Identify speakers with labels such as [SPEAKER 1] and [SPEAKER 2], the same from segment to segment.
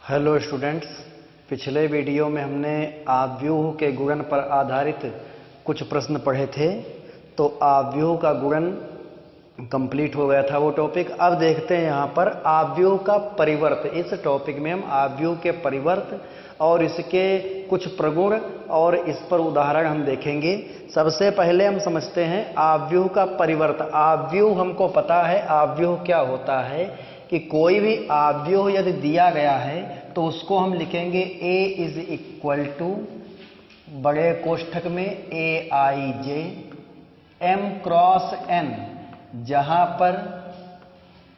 [SPEAKER 1] Hello students, पिछले video में हमने आव्यूह के गुणन पर आधारित कुछ प्रश्न पढ़े थे। तो आव्यूह का गुणन कंप्लीट हो गया था वो टॉपिक। अब देखते हैं यहाँ पर आव्यूह का परिवर्त। इस टॉपिक में हम आव्यूह के परिवर्त और इसके कुछ प्रगुण और इस पर उदाहरण हम देखेंगे। सबसे पहले हम समझते हैं आव्यूह का परिवर्त। आव्यूह हमको पता है आव्यूह क्या होता है कि कोई भी आव्यूह यदि दिया गया है तो उसको हम लिखेंगे A इज इक्वल टू बड़े कोष्ठक में Aij m क्रॉस n, जहां पर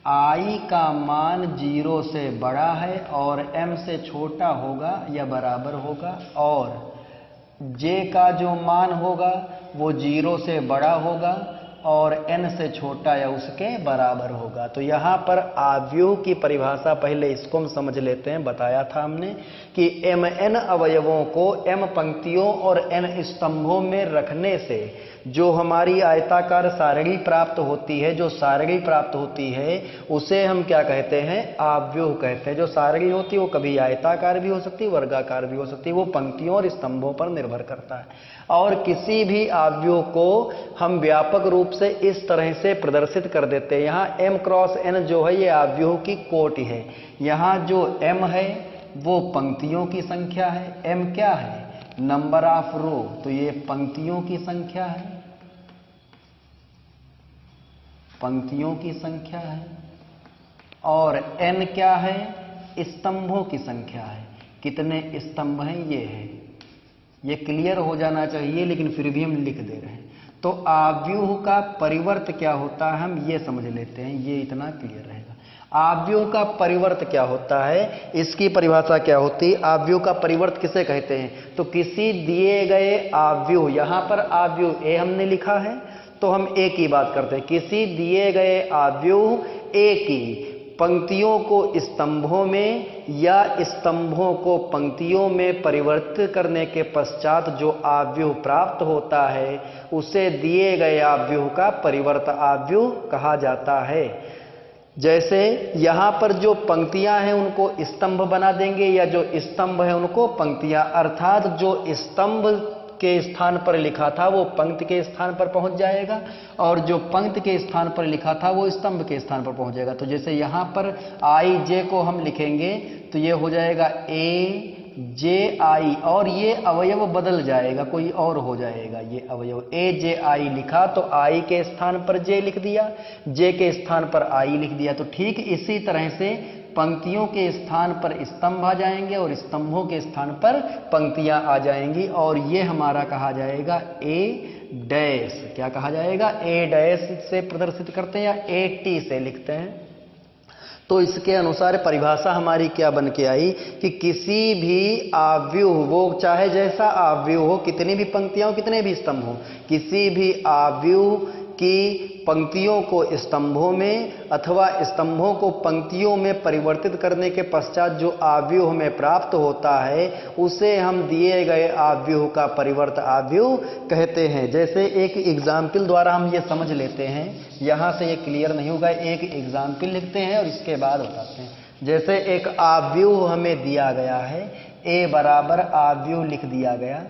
[SPEAKER 1] I का मान 0 से बड़ा है और m से छोटा होगा या बराबर होगा, और j का जो मान होगा वो 0 से बड़ा होगा और n से छोटा या उसके बराबर होगा। तो यहाँ पर आव्यूह की परिभाषा पहले इसको हम समझ लेते हैं। बताया था हमने कि mn अवयवों को m पंक्तियों और n स्तंभों में रखने से जो हमारी आयताकार सारणी प्राप्त होती है, जो सारणी प्राप्त होती है उसे हम क्या कहते हैं? आव्यूह कहते हैं। जो सारणी होती है वो कभी आयताकार भी हो सकती है, वर्गाकार भी हो सकती है, वो पंक्तियों और स्तंभों पर निर्भर करता है। और किसी भी आव्यूह को हम व्यापक रूप से इस तरह से प्रदर्शित कर देते हैं। यहाँ m क्रॉस n जो है ये आव्यूह की कोटि है। यहाँ जो m है वो पंक्तियों की संख्या है, m क्या है? नंबर ऑफ रो, तो ये पंक्तियों की संख्या है, पंक्तियों की संख्या है। और n क्या है? स्तंभों की संख्या है। कितने स्तंभ हैं ये है। ये क्लियर हो जाना चाहिए लेकिन फिर भी हम लिख दे रहे हैं। तो आव्यूह का परिवर्त क्या होता है हम ये समझ लेते हैं, ये इतना क्लियर रहेगा। आव्यूह का परिवर्त क्या होता है, इसकी परिभाषा क्या होती है? आव्यूह का परिवर्त किसे कहते हैं? तो किसी दिए गए आव्यूह, यहां पर आव्यूह ए हमने लिखा है तो हम ए की बात करते हैं। किसी दिए गए आव्यूह ए की पंक्तियों को स्तंभों में या स्तंभों को पंक्तियों में परिवर्तित करने के पश्चात जो आव्यूह प्राप्त होता है उसे दिए गए आव्यूह का परिवर्त आव्यूह कहा जाता है। जैसे यहां पर जो पंक्तियां हैं उनको स्तंभ बना देंगे या जो स्तंभ है उनको पंक्तियां, अर्थात जो स्तंभ के स्थान पर लिखा था वो पंक्ति के स्थान पर पहुंच जाएगा और जो पंक्ति के स्थान पर लिखा था वो स्तंभ के स्थान पर पहुंच जाएगा। तो जैसे यहां पर Ij को हम लिखेंगे तो ये हो जाएगा Aj और ये अवयव बदल जाएगा, कोई और हो जाएगा। ये अवयव Aj लिखा तो I के स्थान पर J लिख दिया, J के स्थान पर I लिख दिया। तो ठीक इसी तरह से पंक्तियों के स्थान पर स्तंभ आ जाएंगे और स्तंभों के स्थान पर पंक्तियां आ जाएंगी और ये हमारा कहा जाएगा A डैश। क्या कहा जाएगा? A डैश से प्रदर्शित करते हैं या AT से लिखते हैं। तो इसके अनुसार परिभाषा हमारी क्या बन के आई कि किसी भी आव्यूह, वो चाहे जैसा आव्यूह हो, कितनी भी पंक्तियां हो, कितने भी स्तंभ हो, किसी भी आव्यूह की पंक्तियों को स्तंभों में अथवा स्तंभों को पंक्तियों में परिवर्तित करने के पश्चात जो आव्यूह हमें प्राप्त होता है उसे हम दिए गए आव्यूह का परिवर्त आव्यूह कहते हैं। जैसे एक एग्जाम्पल द्वारा हम ये समझ लेते हैं, यहां से ये क्लियर नहीं होगा, एक एग्जाम्पल लिखते हैं और इसके बाद बताते हैं। जैसे एक आव्यूह हमें दिया गया है, a बराबर आव्यूह लिख दिया गया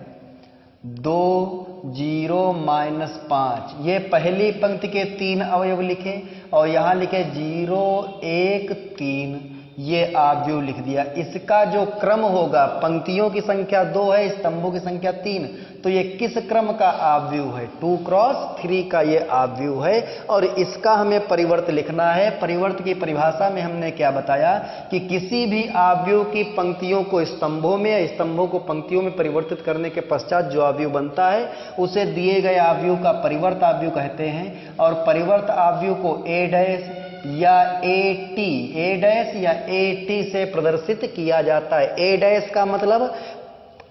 [SPEAKER 1] 2 0 -5। ये पहली पंक्ति के 3 अवयव लिखे और यहां लिखे 0 1 3, ये आव्यूह लिख दिया। इसका जो क्रम होगा, पंक्तियों की संख्या 2 है, स्तंभों की संख्या 3, तो ये किस क्रम का आव्यूह है? 2 क्रॉस 3 का ये आव्यूह है और इसका हमें परिवर्त लिखना है। परिवर्त की परिभाषा में हमने क्या बताया कि किसी भी आव्यूह की पंक्तियों को स्तंभों में या स्तंभों को पंक्तियों में परिवर्तित करने के पश्चात जो आव्यूह बनता है उसे दिए गए आव्यूह का परिवर्त आव्यूह कहते हैं। और परिवर्त आव्यूह को A डैश या A डैश या AT से प्रदर्शित किया जाता है। A डैश का मतलब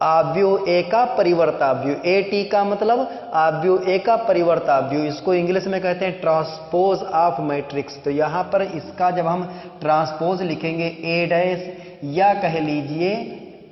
[SPEAKER 1] आव्यूह A का परिवर्ताव्यूह, AT का मतलब आव्यूह A का परिवर्ताव्यूह। इसको इंग्लिश में कहते हैं ट्रांसपोज ऑफ मैट्रिक्स। तो यहां पर इसका जब हम ट्रांसपोज लिखेंगे A डैश या कह लीजिए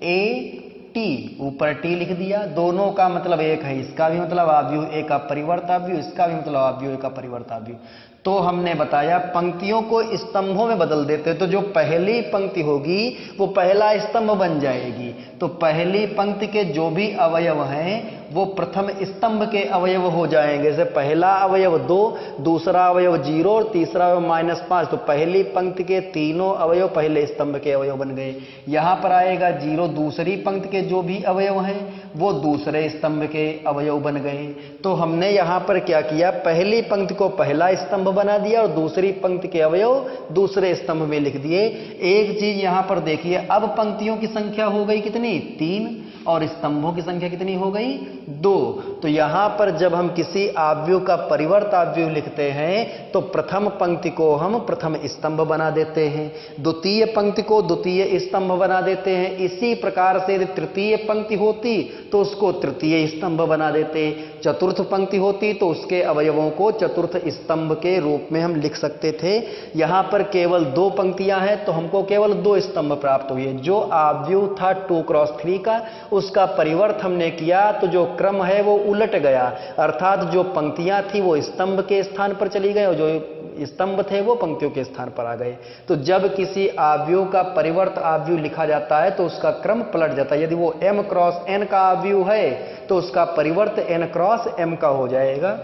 [SPEAKER 1] AT, ऊपर T लिख दिया, दोनों का मतलब एक है। इसका भी मतलब आव्यूह A का परिवर्ताव्यूह, इसका भी मतलब आव्यूह A का परिवर्ताव्यूह। तो हमने बताया पंक्तियों को स्तंभों में बदल देते, तो जो पहली पंक्ति होगी वो पहला स्तंभ बन जाएगी। तो पहली पंक्ति के जो भी अवयव हैं वो प्रथम स्तंभ के अवयव हो जाएंगे। जैसे पहला अवयव 2, दूसरा अवयव 0 और तीसरा अवयव -5, तो पहली पंक्ति के तीनों अवयव पहले स्तंभ के अवयव बन गए। यहां पर आएगा 0, दूसरी पंक्ति के जो भी अवयव हैं वो दूसरे स्तंभ के अवयव बन गए। तो हमने यहां पर क्या किया, पहली पंक्ति को पहला स्तंभ बना दिया और दूसरी पंक्ति के अवयव दूसरे स्तंभ में लिख दिए। एक चीज यहां पर देखिए, अब पंक्तियों की संख्या हो गई कितनी, 3, और स्तंभों की संख्या कितनी हो गई, 2। तो यहां पर जब हम किसी आव्यूह का परिवर्त आव्यूह लिखते हैं तो प्रथम पंक्ति को हम प्रथम स्तंभ बना देते हैं, द्वितीय पंक्ति को द्वितीय स्तंभ बना देते हैं। इसी प्रकार से यदि तृतीय पंक्ति होती तो उसको तृतीय स्तंभ बना देते, चतुर्थ पंक्ति होती तो उसके अवयवों को चतुर्थ स्तंभ के रूप में हम लिख सकते थे। यहां पर केवल 2 पंक्तियां हैं तो हमको केवल 2 स्तंभ प्राप्त हुए। जो आव्यूह था 2x3 का, उसका परिवर्त हमने किया तो जो क्रम है वो उलट गया, अर्थात जो पंक्तियां थी वो स्तंभ के स्थान पर चली गई और जो स्तंभ थे वो पंक्तियों के स्थान पर आ गए। तो जब किसी आव्यूह का परिवर्त आव्यूह लिखा जाता है तो उसका क्रम पलट जाता है। यदि वो m क्रॉस n का आव्यूह है तो उसका परिवर्त n क्रॉस m का हो जाएगा।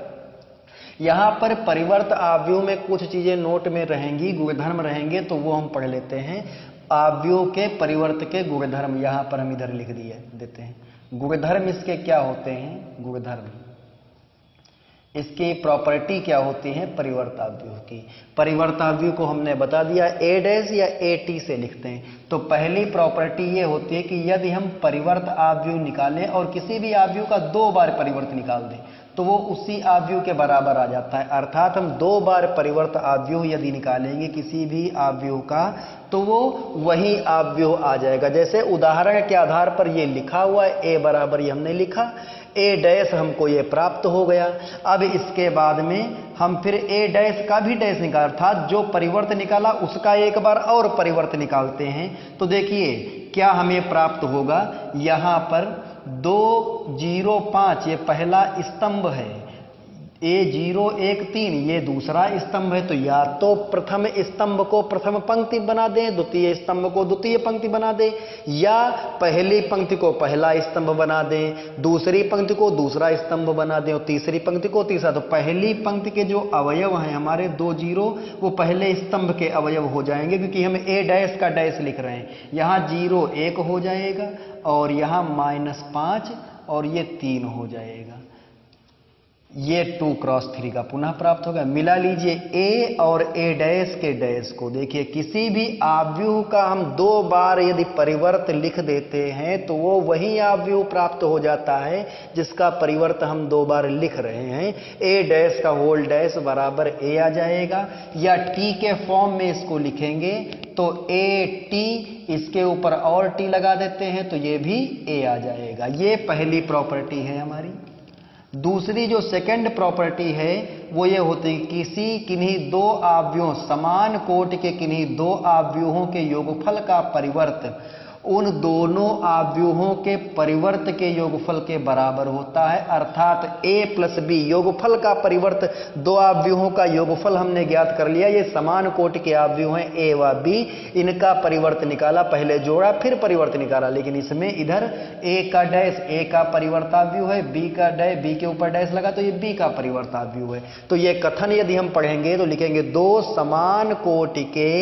[SPEAKER 1] यहां पर परिवर्त आव्यूह में कुछ चीजें नोट में रहेंगी, गुणधर्म रहेंगे, तो वो हम पढ़ लेते हैं। आव्यूह के परिवर्त के गुणधर्म यहां पर हम इधर लिख देते हैं। गुणधर्म इसके क्या होते हैं, गुणधर्म इसकी प्रॉपर्टी क्या होती है परिवर्त आव्यूह की। परिवर्त आव्यूह को हमने बता दिया a' या at से लिखते हैं। तो पहली प्रॉपर्टी ये होती है कि यदि हम परिवर्त आव्यूह निकालें और किसी भी आव्यूह का 2 बार परिवर्त निकाल दें तो वो उसी आव्यूह के बराबर आ जाता है। अर्थात हम 2 बार परिवर्त आव्यूह यदि निकालेंगे किसी भी आव्यूह का तो वो वही आव्यूह आ जाएगा। जैसे उदाहरण के आधार पर ये लिखा हुआ है, a बराबर ये हमने लिखा, a' हमको ये प्राप्त हो गया। अब इसके बाद में हम फिर a' का भी डैश निकाल, अर्थात जो परिवर्त निकाला उसका एक बार और परिवर्त निकालते हैं। तो देखिए क्या हमें प्राप्त होगा, यहां पर 2 0 5 ये पहला स्तंभ है, A0 1 3 ये दूसरा स्तंभ है। तो या तो प्रथम स्तंभ को प्रथम पंक्ति बना दें, द्वितीय स्तंभ को द्वितीय पंक्ति बना दें, या पहली पंक्ति को पहला स्तंभ बना दें, दूसरी पंक्ति को दूसरा स्तंभ बना दें और तीसरी पंक्ति को तीसरा। तो पहली पंक्ति के जो अवयव हैं हमारे 2 0 वो पहले स्तंभ के अवयव हो जाएंगे, क्योंकि हम a' का डैश लिख रहे हैं। यहाँ 0 1 हो जाएगा और यहाँ -5 और ये 3 हो जाएगा। ये 2x3 का पुनः प्राप्त होगा। मिला लीजिए a और a' के डैश को। देखिए किसी भी आव्यूह का हम 2 बार यदि परिवर्त लिख देते हैं तो वो वही आव्यूह प्राप्त हो जाता है जिसका परिवर्त हम 2 बार लिख रहे हैं। a' का होल डैश बराबर a आ जाएगा, या t के फॉर्म में इसको लिखेंगे तो at, इसके ऊपर और t लगा देते हैं तो ये भी a आ जाएगा। ये पहली प्रॉपर्टी है हमारी। दूसरी जो सेकंड प्रॉपर्टी है वो ये होती है किसी किन्हीं 2 आव्यूहों, समान कोटि के किन्हीं 2 आव्यूहों के योगफल का परिवर्त उन दोनों आव्यूहों के परिवर्त के योगफल के बराबर होता है। अर्थात a + b योगफल का परिवर्त 2 आव्यूहों का योगफल हमने ज्ञात कर लिया। ये समान कोटि के आव्यूह हैं a व b, इनका परिवर्त निकाला, पहले जोड़ा फिर परिवर्त निकाला। लेकिन इसमें इधर a का डैश a का परिवर्ताव्यूह है, b का डैश b के ऊपर डैश लगा तो ये b का परिवर्ताव्यूह है। तो ये कथन यदि हम पढ़ेंगे तो लिखेंगे 2 समान कोटि के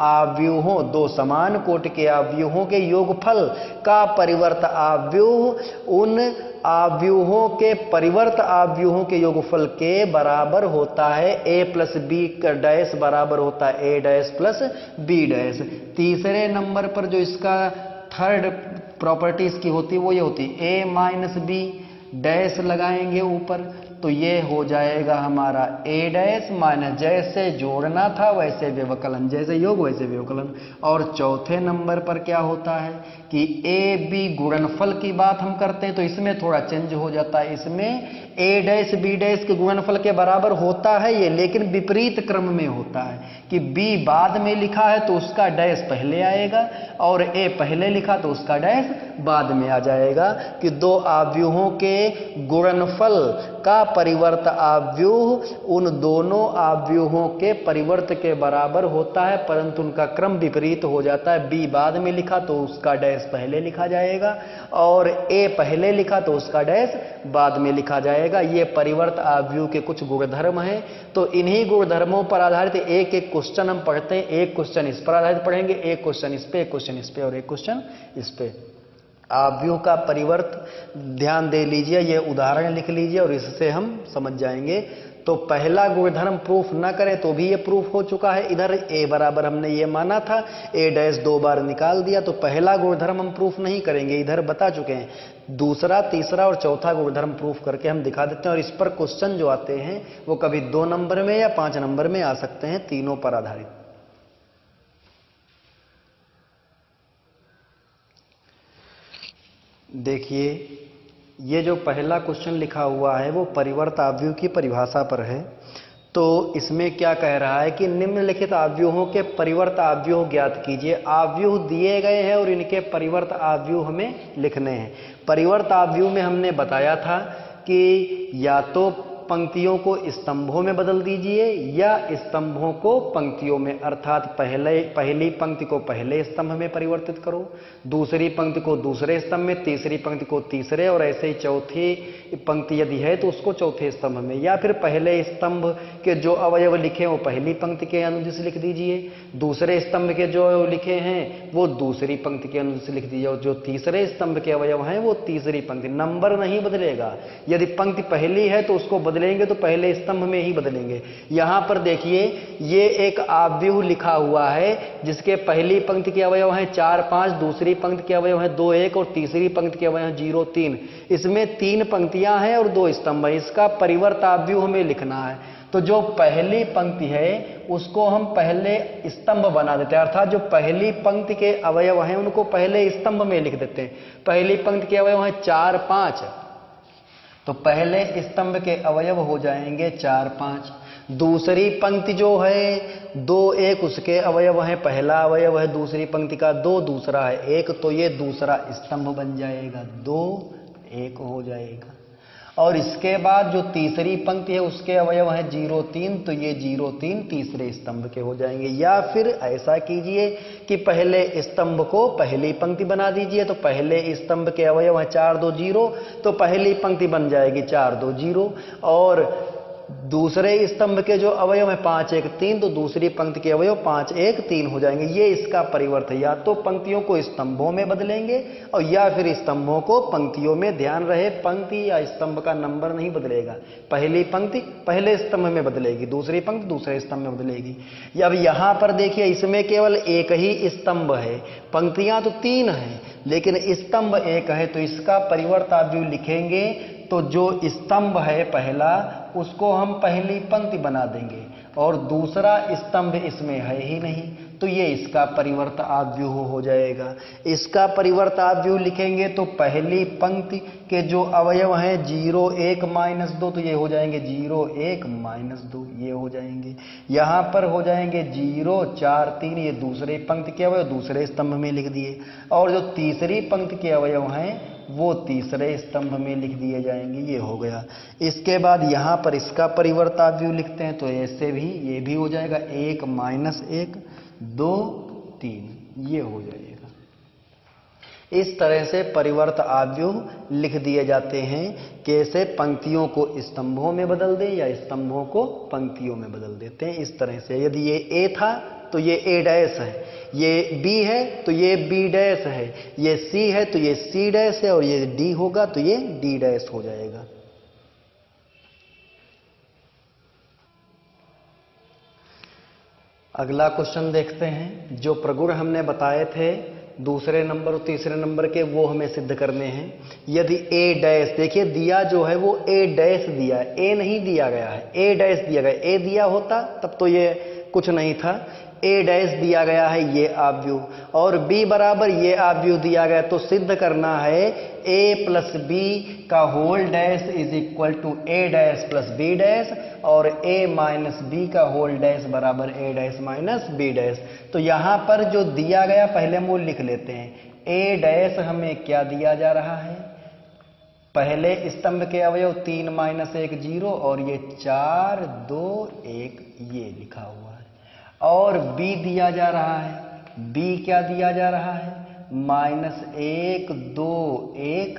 [SPEAKER 1] आव्यूहों, 2 समान कोटि के आव्यूहों के योगफल का परिवर्त आव्यूह उन आव्यूहों के परिवर्त आव्यूहों के योगफल के बराबर होता है। a + b का डैश बराबर होता है a' + b'। तीसरे नंबर पर जो इसका थर्ड प्रॉपर्टी इसकी होती है वो ये होती है a - b डैश लगाएंगे ऊपर तो ये हो जाएगा हमारा a' - जैसे जोड़ना था वैसे व्यवकलन, जैसे योग वैसे व्यवकलन। और चौथे नंबर पर क्या होता है कि a b गुणनफल की बात हम करते हैं तो इसमें थोड़ा चेंज हो जाता है। इसमें ए डैश बी डैश के गुणनफल के बराबर होता है ये, लेकिन विपरीत क्रम में होता है कि बी बाद में लिखा है तो उसका डैश पहले आएगा और ए पहले लिखा तो उसका डैश बाद में आ जाएगा, कि दो आव्यूहों के गुणनफल का परिवर्त आव्यूह उन दोनों आव्यूहों के परिवर्त के बराबर होता है, परंतु उनका क्रम विपरीत हो जाता है। बी बाद में लिखा तो उसका डैश पहले लिखा जाएगा और ए पहले लिखा तो उसका डैश बाद में लिखा जाएगा। ये परिवर्त आव्यूह के कुछ गुणधर्म हैं। तो इन्हीं गुणधर्मों पर आधारित एक एक क्वेश्चन हम पढ़ते हैं। एक क्वेश्चन इस पर आधारित पढ़ेंगे, एक क्वेश्चन इस पे, एक क्वेश्चन इस पे और एक क्वेश्चन इस पे। आव्यूह का परिवर्त ध्यान दे लीजिए, ये उदाहरण लिख लीजिए और इससे हम समझ जाएंगे। तो पहला गुणधर्म प्रूफ न करें तो भी ये प्रूफ हो चुका है। इधर ए बराबर हमने ये माना था, ए डैश 2 बार निकाल दिया, तो पहला गुणधर्म हम प्रूफ नहीं करेंगे, इधर बता चुके हैं। दूसरा, तीसरा और चौथा गुणधर्म प्रूफ करके हम दिखा देते हैं। और इस पर क्वेश्चन जो आते हैं वो कभी 2 नंबर में या 5 नंबर में आ सकते हैं, तीनों पर आधारित। देखिए, ये जो पहला क्वेश्चन लिखा हुआ है वो परिवर्त आव्यूह की परिभाषा पर है। तो इसमें क्या कह रहा है कि निम्नलिखित आव्यूहों के परिवर्त आव्यूह ज्ञात कीजिए। आव्यूह दिए गए हैं और इनके परिवर्त आव्यूह हमें लिखने हैं। परिवर्त आव्यूह में हमने बताया था कि या तो पंक्तियों को स्तंभों में बदल दीजिए या स्तंभों को पंक्तियों में, अर्थात पहली पंक्ति को पहले स्तंभ में परिवर्तित करो, दूसरी पंक्ति को दूसरे स्तंभ में, तीसरी पंक्ति को तीसरे और ऐसे ही चौथी पंक्ति यदि है तो उसको चौथे स्तंभ में, या फिर पहले स्तंभ के जो अवयव लिखे वो पहली पंक्ति के अनुदिश लिख दीजिए, दूसरे स्तंभ के जो लिखे हैं वो दूसरी पंक्ति के अनुदिश लिख दीजिए और जो तीसरे स्तंभ के अवयव हैं वो तीसरी पंक्ति। नंबर नहीं बदलेगा, यदि पंक्ति पहली है तो उसको बदलेंगे तो पहले स्तंभ में ही बदलेंगे। यहां पर देखिए, ये एक आव्यूह लिखा हुआ है जिसके पहली पंक्ति के अवयव हैं 4 5, दूसरी पंक्ति के अवयव हैं 2 1 और तीसरी पंक्ति के अवयव हैं 0 3। इसमें 3 पंक्तियां हैं और 2 स्तंभ है। इसका परिवर्त आव्यूह हमें लिखना है। तो जो पहली पंक्ति है उसको हम पहले स्तंभ बना देते हैं, अर्थात जो पहली पंक्ति के अवयव हैं उनको पहले स्तंभ में लिख देते हैं। पहली पंक्ति के अवयव हैं 4 5, तो पहले स्तंभ के अवयव हो जाएंगे 4 5। दूसरी पंक्ति जो है 2 1 उसके अवयव हैं, पहला अवयव है दूसरी पंक्ति का 2, दूसरा है 1, तो ये दूसरा स्तंभ बन जाएगा, 2 1 हो जाएगा। और इसके बाद जो तीसरी पंक्ति है उसके अवयव हैं 0 3, तो ये 0 3 तीसरे स्तंभ के हो जाएंगे। या फिर ऐसा कीजिए कि पहले स्तंभ को पहली पंक्ति बना दीजिए, तो पहले स्तंभ के अवयव हैं 4 2 0, तो पहली पंक्ति बन जाएगी 4 2 0 और दूसरे स्तंभ के जो अवयव है 5 1 3, तो दूसरी पंक्ति के अवयव 5 1 3 हो जाएंगे। ये इसका परिवर्त है। या तो पंक्तियों को स्तंभों में बदलेंगे और या फिर स्तंभों को पंक्तियों में। ध्यान रहे, पंक्ति या स्तंभ का नंबर नहीं बदलेगा। पहली पंक्ति पहले स्तंभ में बदलेगी, दूसरी पंक्ति दूसरे स्तंभ में बदलेगी। अब यहां पर देखिए, इसमें केवल एक ही स्तंभ है, पंक्तियां तो 3 हैं लेकिन स्तंभ 1 है, तो इसका परिवर्त आव्यूह लिखेंगे तो जो स्तंभ है पहला उसको हम पहली पंक्ति बना देंगे और दूसरा स्तंभ इसमें है ही नहीं, तो ये इसका परिवर्त आव्यूह हो जाएगा। इसका परिवर्त आव्यूह लिखेंगे तो पहली पंक्ति के जो अवयव हैं 0 1 -2, तो ये हो जाएंगे 0 1 -2, ये हो जाएंगे। यहाँ पर हो जाएंगे 0 4 3, ये दूसरे पंक्ति के अवयव दूसरे स्तंभ में लिख दिए और जो तीसरी पंक्ति के अवयव हैं वो तीसरे स्तंभ में लिख दिए जाएंगे। ये हो गया। इसके बाद यहाँ पर इसका परिवर्त आव्यूह लिखते हैं तो ऐसे भी ये भी हो जाएगा 1 -1 2 3, ये हो जाएगा। इस तरह से परिवर्त आव्यूह लिख दिए जाते हैं। कैसे? पंक्तियों को स्तंभों में बदल दें या स्तंभों को पंक्तियों में बदल देते हैं। इस तरह से यदि ये ए था तो ये ए डैश है, ये बी है तो ये बी डैश है, ये सी है तो ये सी डैश है और ये डी होगा तो ये डी डैश हो जाएगा। अगला क्वेश्चन देखते हैं। जो प्रगुण हमने बताए थे दूसरे नंबर और तीसरे नंबर के, वो हमें सिद्ध करने हैं। यदि ए डैश, देखिए दिया जो है वो ए डैश दिया है, ए नहीं दिया गया है, ए डैश दिया गया। ए दिया होता तब तो ये कुछ नहीं था, ए डैश दिया गया है ये आव्यूह और बी बराबर ये आव्यूह दिया गया, तो सिद्ध करना है ए प्लस बी का whole dash is equal to A dash plus B dash और ए माइनस बी का होल डैश बराबर A dash minus B dash. तो यहां पर जो दिया गया पहले मूल लिख लेते हैं। ए डैश हमें क्या दिया जा रहा है, पहले स्तंभ के अवयव 3 माइनस 1 0 और ये 4 2 1 ये लिखा हुआ है। और बी दिया जा रहा है, बी क्या दिया जा रहा है, माइनस 1 2 1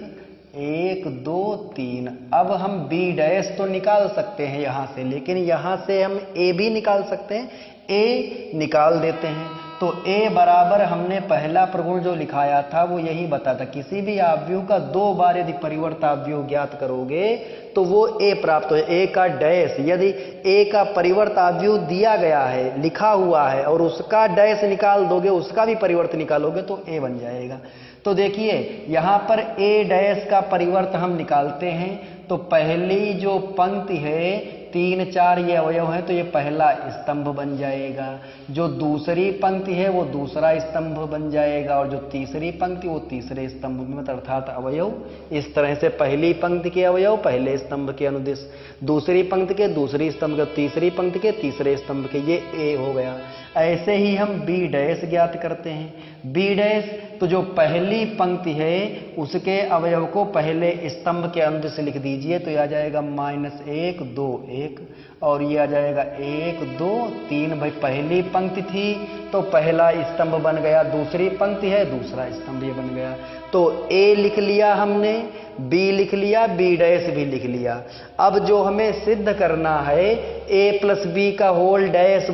[SPEAKER 1] 1 2 3। अब हम बी डैश तो निकाल सकते हैं यहां से, लेकिन यहां से हम ए भी निकाल सकते हैं, ए निकाल देते हैं। तो ए बराबर हमने पहला प्रगुण जो लिखाया था वो यही बताता, किसी भी आव्यूह का 2 बार यदि परिवर्त आव्यूह ज्ञात करोगे तो वो ए प्राप्त हो। ए का डैश, यदि ए का परिवर्त आव्यूह दिया गया है लिखा हुआ है और उसका डैश निकाल दोगे, उसका भी परिवर्त निकालोगे तो ए बन जाएगा। तो देखिए यहां पर ए डैश का परिवर्त हम निकालते हैं, तो पहली जो पंक्ति है 3 4 ये अवयव है तो ये पहला स्तंभ बन जाएगा, जो दूसरी पंक्ति है वो दूसरा स्तंभ बन जाएगा और जो तीसरी पंक्ति वो तीसरे स्तंभ में, अर्थात अवयव इस तरह से पहली पंक्ति के अवयव पहले स्तंभ के अनुदिश, दूसरी पंक्ति के दूसरी स्तंभ के, तीसरी पंक्ति के तीसरे स्तंभ के, ये ए हो गया। ऐसे ही हम बी डैश ज्ञात करते हैं। बी डैश तो जो पहली पंक्ति है उसके अवयव को पहले स्तंभ के अनुदिश लिख दीजिए, तो यह आ जाएगा माइनस 1 2 1 और ये आ जाएगा 1 2 3। भाई पहली पंक्ति थी तो पहला स्तंभ बन गया, दूसरी पंक्ति है दूसरा स्तंभ ये बन गया। तो ए लिख लिया हमने, बी लिख लिया, बी डैश भी लिख लिया। अब जो हमें सिद्ध करना है ए प्लस बी का होल डैश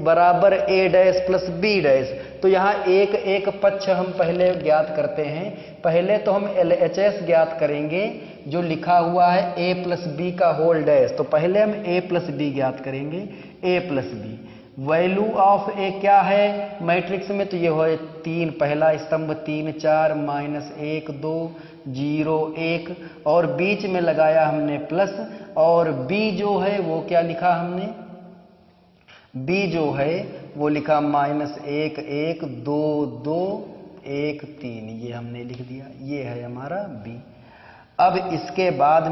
[SPEAKER 1] बराबर A dash plus B dash, तो यहाँ एक एक पक्ष हम पहले ज्ञात करते हैं। पहले तो हम LHS ज्ञात करेंगे जो लिखा हुआ है ए प्लस बी का होल डैश, तो पहले हम ए प्लस बी ज्ञात करेंगे। ए प्लस बी वैल्यू ऑफ ए क्या है मैट्रिक्स में, तो ये हो 3 पहला स्तंभ 3 4 माइनस 1 2 0 1 और बीच में लगाया हमने प्लस, और बी जो है वो क्या लिखा हमने, बी जो है वो लिखा माइनस 1 1 2 2 1 3, ये हमने लिख दिया, ये है हमारा बी। अब इसके बाद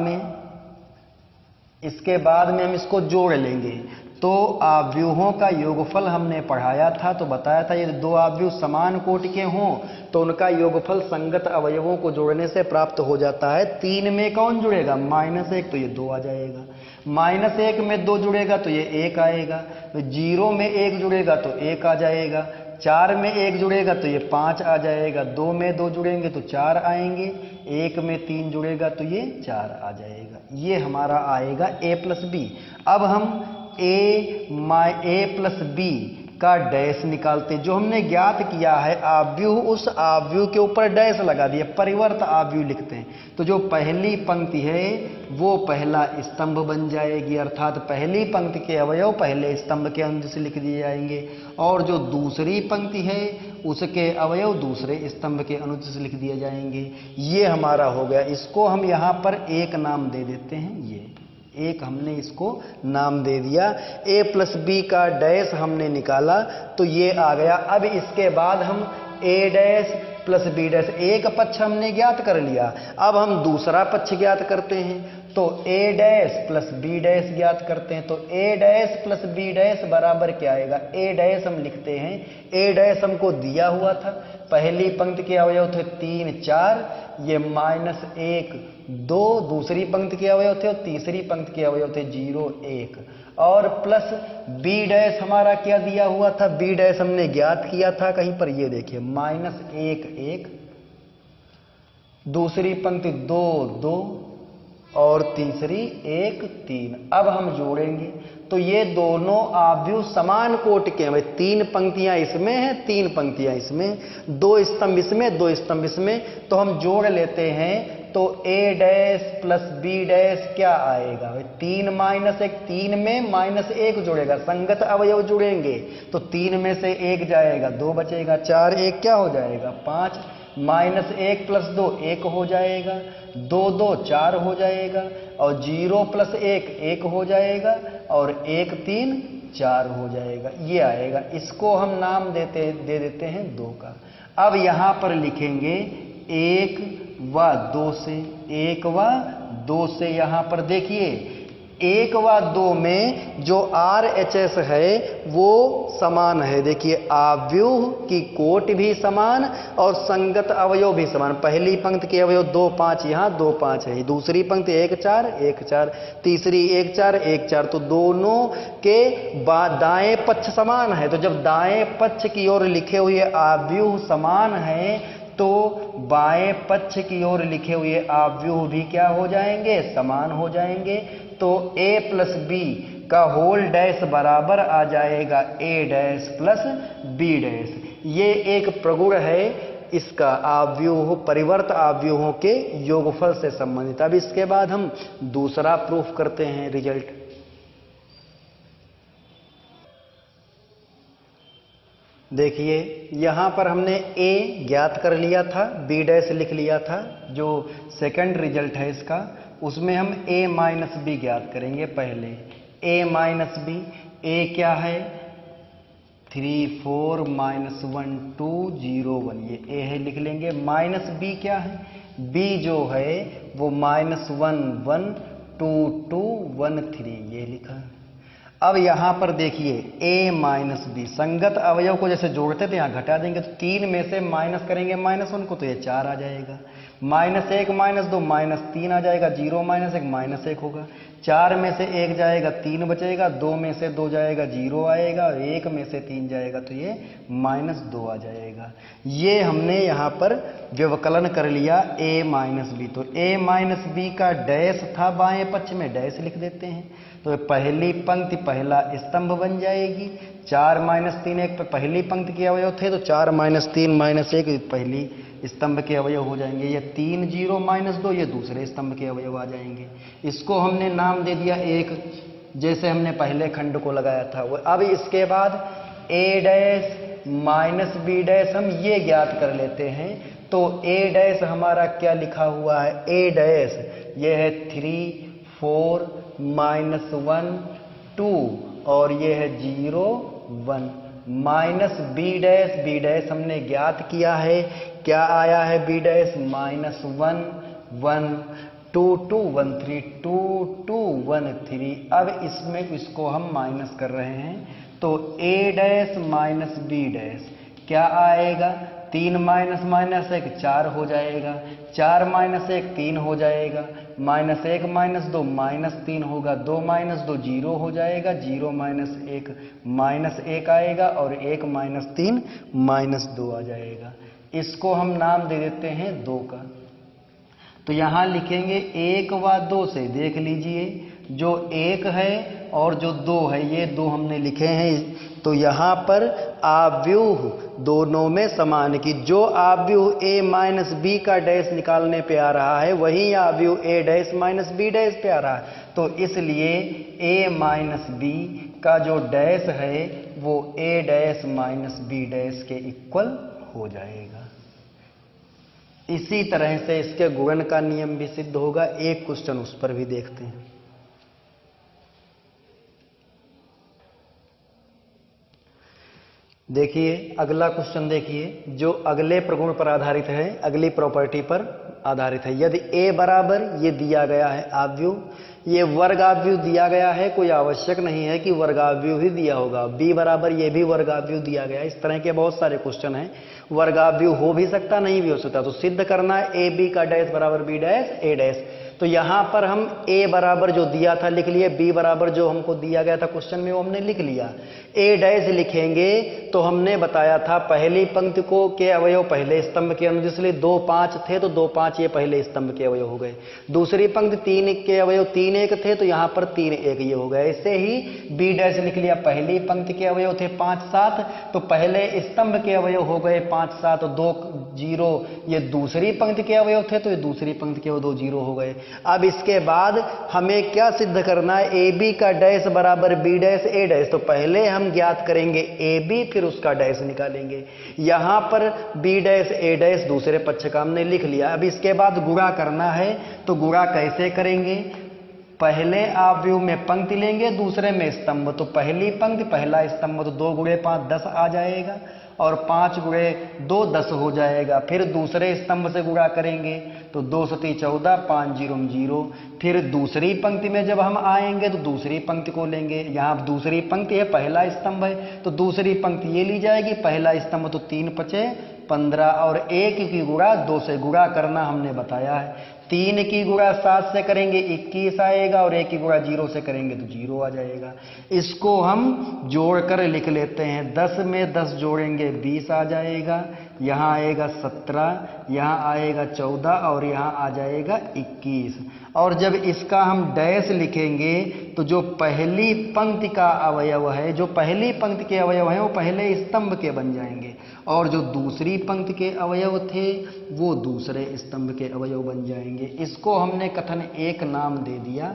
[SPEAKER 1] में हम इसको जोड़ लेंगे। तो आव्यूहों का योगफल हमने पढ़ाया था, तो बताया था यदि 2 आव्यूह समान कोटि के हों तो उनका योगफल संगत अवयवों को जोड़ने से प्राप्त हो जाता है। 3 में कौन जुड़ेगा, माइनस 1, तो ये 2 आ जाएगा। माइनस 1 में 2 जुड़ेगा तो ये 1 आएगा। 0 में 1 जुड़ेगा तो 1 आ जाएगा। 4 में 1 जुड़ेगा तो ये 5 आ जाएगा। 2 में 2 जुड़ेंगे तो 4 आएंगे। 1 में 3 जुड़ेगा तो ये 4 आ जाएगा। ये हमारा आएगा ए प्लस बी। अब हम ए प्लस बी का डैश निकालते, जो हमने ज्ञात किया है आव्यूह, उस आव्यूह के ऊपर डैश लगा दिया, परिवर्त आव्यूह लिखते हैं। तो जो पहली पंक्ति है वो पहला स्तंभ बन जाएगी, अर्थात पहली पंक्ति के अवयव पहले स्तंभ के अनुदिश लिख दिए जाएंगे, और जो दूसरी पंक्ति है उसके अवयव दूसरे स्तंभ के अनुदिश लिख दिए जाएंगे। ये हमारा हो गया। इसको हम यहाँ पर एक नाम दे देते हैं, ये एक हमने इसको नाम दे दिया। ए प्लस बी का डैश हमने निकाला तो ये आ गया। अब इसके बाद हम ए डैश प्लस बी डैश, एक पक्ष हमने ज्ञात कर लिया, अब हम दूसरा पक्ष ज्ञात करते हैं। तो ए डैश प्लस बी डैश ज्ञात करते हैं। तो ए डैश प्लस बी डैश बराबर क्या आएगा, ए डैश हम लिखते हैं, ए डैश हमको दिया हुआ था, पहली पंक्ति के अवयव थे 3 4, ये माइनस 1 2 दूसरी पंक्ति के अवयव थे, और तीसरी पंक्ति के अवयव थे 0 1, और प्लस बी डैश हमारा क्या दिया हुआ था, बी डैश हमने ज्ञात किया था कहीं पर, ये देखिए माइनस 1 1, दूसरी पंक्ति 2 2 और तीसरी 1 3। अब हम जोड़ेंगे तो ये दोनों आव्यूह समान कोटि के हैं। 3 पंक्तियां इसमें हैं, 3 पंक्तियां इसमें, 2 स्तंभ इसमें, 2 स्तंभ इसमें, तो हम जोड़ लेते हैं। तो ए डैश प्लस बी डैश क्या आएगा, 3 माइनस 1, 3 में माइनस 1 जुड़ेगा, संगत अवयव जुड़ेंगे तो 3 में से 1 जाएगा, 2 बचेगा, 4 1 क्या हो जाएगा 5, माइनस 1 प्लस 2 1 हो जाएगा, 2 2 4 हो जाएगा, और 0 प्लस 1 1 हो जाएगा, और 1 3 4 हो जाएगा, ये आएगा। इसको हम नाम दे देते हैं 2 का। अब यहां पर लिखेंगे 1 व 2 से, 1 व 2 से। यहां पर देखिए 1 व 2 में जो RHS है वो समान है। देखिए आव्यूह की कोटि भी समान और संगत अवयव भी समान। पहली पंक्ति के अवयव 2 5 यहां 2 5 है, दूसरी पंक्ति 1 4 1 4, तीसरी 1 4 1 4। तो दोनों के दाएं पक्ष समान है। तो जब दाएं पक्ष की ओर लिखे हुए आव्यूह समान है तो बाएं पक्ष की ओर लिखे हुए आव्यूह भी क्या हो जाएंगे, समान हो जाएंगे। तो a प्लस बी का होल डैश बराबर आ जाएगा a dash plus b dash. ये एक प्रगुण है इसका, आव्यूह परिवर्त आव्यूहों के योगफल से संबंधित। अब इसके बाद हम दूसरा प्रूफ करते हैं रिजल्ट। देखिए यहां पर हमने a ज्ञात कर लिया था, b डैश लिख लिया था। जो सेकंड रिजल्ट है इसका, उसमें हम a माइनस बी ज्ञात करेंगे। पहले a माइनस बी, a क्या है 3 4 -1 2 0 1, ये a है लिख लेंगे। माइनस b क्या है, b जो है वो -1 1 2 2 1 3, ये लिखा। अब यहां पर देखिए a माइनस बी, संगत अवयव को जैसे जोड़ते थे यहां घटा देंगे, तो 3 में से माइनस करेंगे -1 को, तो ये 4 आ जाएगा। -1 -2 -3 आ जाएगा, 0 -1 -1 होगा। 4 में से 1 जाएगा 3 बचेगा, 2 में से 2 जाएगा 0 आएगा, और 1 में से 3 जाएगा तो ये -2 आ जाएगा। ये हमने यहाँ पर व्यवकलन कर लिया a माइनस बी। तो a माइनस बी का डैश था बाएं पक्ष में, डैश लिख देते हैं। तो पहली पंक्ति पहला स्तंभ बन जाएगी। 4 - 3 1 पे पहली पंक्ति के अवयव थे, तो 4 - 3 - 1 पहली स्तंभ के अवयव हो जाएंगे। ये 3 0 -2 ये दूसरे स्तंभ के अवयव आ जाएंगे। इसको हमने नाम दे दिया 1, जैसे हमने पहले खंड को लगाया था वो। अब इसके बाद a dash minus b dash हम ये ज्ञात कर लेते हैं। तो a डैश हमारा क्या लिखा हुआ है, a डैश ये है 3 4 -1 2 और ये है 0 1। माइनस b डैश हमने ज्ञात किया है, क्या आया है b डैश -1 1 2 2 1 3 2 2 1 3। अब इसमें इसको हम माइनस कर रहे हैं, तो a dash minus b dash क्या आएगा, 3 -1 4 हो जाएगा, 4 -1 3 हो जाएगा, -1 -2 -3 होगा, 2 -2 0 हो जाएगा, 0 -1 -1 आएगा, और 1 -3 -2 आ जाएगा। इसको हम नाम दे देते हैं 2 का। तो यहां लिखेंगे 1 व 2 से। देख लीजिए जो 1 है और जो 2 है, ये 2 हमने लिखे हैं। तो यहां पर आव्यूह दोनों में समान की जो आव्यूह a माइनस बी का डैश निकालने पे आ रहा है, वही आव्यूह a dash minus B dash पे आ रहा है। तो इसलिए a माइनस बी का जो डैश है वो a dash minus B dash के इक्वल हो जाएगा। इसी तरह से इसके गुणन का नियम भी सिद्ध होगा। एक क्वेश्चन उस पर भी देखते हैं। देखिए अगला क्वेश्चन देखिए, जो अगले प्रगुण पर आधारित है, अगली प्रॉपर्टी पर आधारित है। यदि a बराबर ये दिया गया है आव्यूह, ये वर्गाव्यूह दिया गया है, कोई आवश्यक नहीं है कि वर्गाव्यूह ही दिया होगा। b बराबर ये भी वर्गाव्यूह दिया गया है। इस तरह के बहुत सारे क्वेश्चन हैं, वर्गाव्यूह हो भी सकता नहीं भी हो सकता। तो सिद्ध करना है ए बी का डैश बराबर बी डैश ए डैश। तो यहां पर हम a बराबर जो दिया था लिख लिए, b बराबर जो हमको दिया गया था क्वेश्चन में वो हमने लिख लिया। a डैश लिखेंगे तो हमने बताया था पहली पंक्ति को के अवयव पहले स्तंभ के अनुदिश, इसलिए 2 5 थे तो 2 5 ये पहले स्तंभ के अवयव हो गए। दूसरी पंक्ति 3 के अवयव 3 1 थे तो यहां पर 3 1 ये हो गए। ऐसे ही b डैश लिख लिया, पहली पंक्ति के अवयव थे 5 7 तो पहले स्तंभ के अवयव हो गए 5 7 2 0, ये दूसरी पंक्ति के अवयव थे तो ये दूसरी पंक्ति के अवयव 2 0 हो गए। अब इसके बाद हमें क्या सिद्ध करना है, ए बी का डैश बराबर बी डैश ए डैश। तो पहले हम ज्ञात करेंगे ए बी, फिर उसका डैश निकालेंगे। यहां पर बी डैश ए डैश दूसरे पक्ष का हमने लिख लिया। अब इसके बाद गुणा करना है, तो गुणा कैसे करेंगे, पहले अवयव में पंक्ति लेंगे, दूसरे में स्तंभ। तो पहली पंक्ति पहला स्तंभ, तो 2 गुणे 5 10 आ जाएगा, और 5 गुणे 2 10 हो जाएगा। फिर दूसरे स्तंभ से गुणा करेंगे तो 2 सती 14, 5 जीरो 0। फिर दूसरी पंक्ति में जब हम आएंगे तो दूसरी पंक्ति को लेंगे। यहाँ दूसरी पंक्ति है, पहला स्तंभ है, तो दूसरी पंक्ति ये ली जाएगी। पहला स्तंभ तो 3 पचे 15, और 1 की गुणा 2 से गुणा करना हमने बताया है। 3 की गुणा 7 से करेंगे 21 आएगा, और 1 की गुणा 0 से करेंगे तो 0 आ जाएगा। इसको हम जोड़कर लिख लेते हैं। 10 में 10 जोड़ेंगे 20 आ जाएगा, यहाँ आएगा 17, यहाँ आएगा 14, और यहाँ आ जाएगा 21। और जब इसका हम डैश लिखेंगे तो जो पहली पंक्ति का अवयव है, जो पहली पंक्ति के अवयव हैं वो पहले स्तंभ के बन जाएंगे, और जो दूसरी पंक्ति के अवयव थे वो दूसरे स्तंभ के अवयव बन जाएंगे। इसको हमने कथन 1 नाम दे दिया।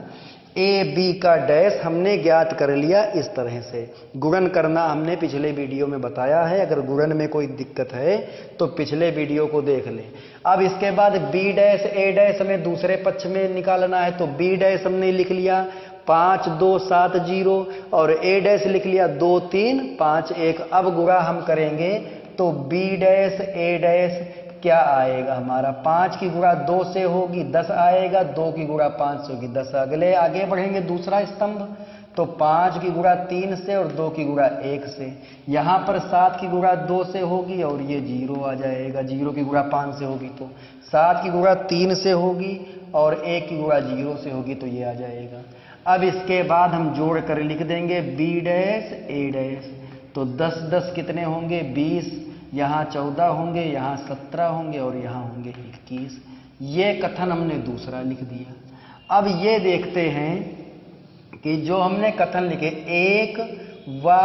[SPEAKER 1] ए बी का डैश हमने ज्ञात कर लिया इस तरह से। गुणन करना हमने पिछले वीडियो में बताया है, अगर गुणन में कोई दिक्कत है तो पिछले वीडियो को देख लें। अब इसके बाद बी डैश ए डैश हमें दूसरे पक्ष में निकालना है, तो बी डैश हमने लिख लिया 5 2 7 0, और ए डैश लिख लिया 2 3 5 1। अब गुणा हम करेंगे तो बी डैश ए डैश क्या आएगा हमारा, 5 की गुणा 2 से होगी 10 आएगा, 2 की गुणा 5 से होगी 10। आगे बढ़ेंगे दूसरा स्तंभ, तो 5 की गुणा 3 से और 2 की गुणा 1 से। यहाँ पर 7 की गुणा 2 से होगी और ये 0 आ जाएगा, 0 की गुणा 5 से होगी तो 7 की गुणा 3 से होगी, और 1 की गुणा 0 से होगी तो ये आ जाएगा। अब इसके बाद हम जोड़ कर लिख देंगे बी डैश ए डैश, तो 10 10 कितने होंगे 20, यहाँ 14 होंगे, यहाँ 17 होंगे, और यहाँ होंगे 21। ये कथन हमने दूसरा लिख दिया। अब ये देखते हैं कि जो हमने कथन लिखे 1 व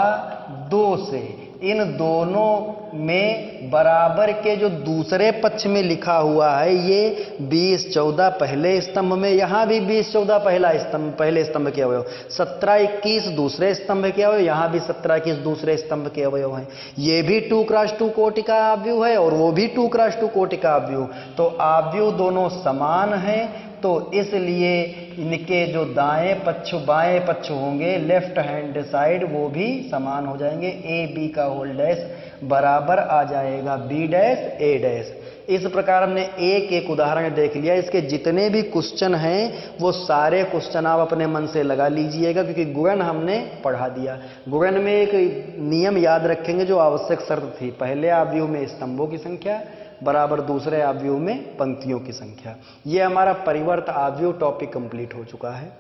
[SPEAKER 1] 2 से, इन दोनों में बराबर के जो दूसरे पक्ष में लिखा हुआ है, ये 20 14 पहले स्तंभ में, यहाँ भी 20 14 पहले स्तंभ के अवयव, 17 21 दूसरे स्तंभ के अवयव, यहाँ भी 17 21 दूसरे स्तंभ के अवयव हैं। ये भी 2x2 कोटि का अवयव है और वो भी 2x2 कोटि का अवयव, तो अवयव दोनों समान हैं। तो इसलिए इनके जो दाएं पक्ष बाएं पक्ष होंगे, लेफ्ट हैंड साइड, वो भी समान हो जाएंगे। ए बी का होल डैश बराबर आ जाएगा बी डैश ए डैश। इस प्रकार हमने एक उदाहरण देख लिया। इसके जितने भी क्वेश्चन हैं वो सारे क्वेश्चन आप अपने मन से लगा लीजिएगा, क्योंकि गुणन हमने पढ़ा दिया। गुणन में एक नियम याद रखेंगे जो आवश्यक शर्त थी, पहले अवयव में स्तंभों की संख्या बराबर दूसरे अवयव में पंक्तियों की संख्या। ये हमारा परिवर्त अवयव टॉपिक कंप्लीट हो चुका है।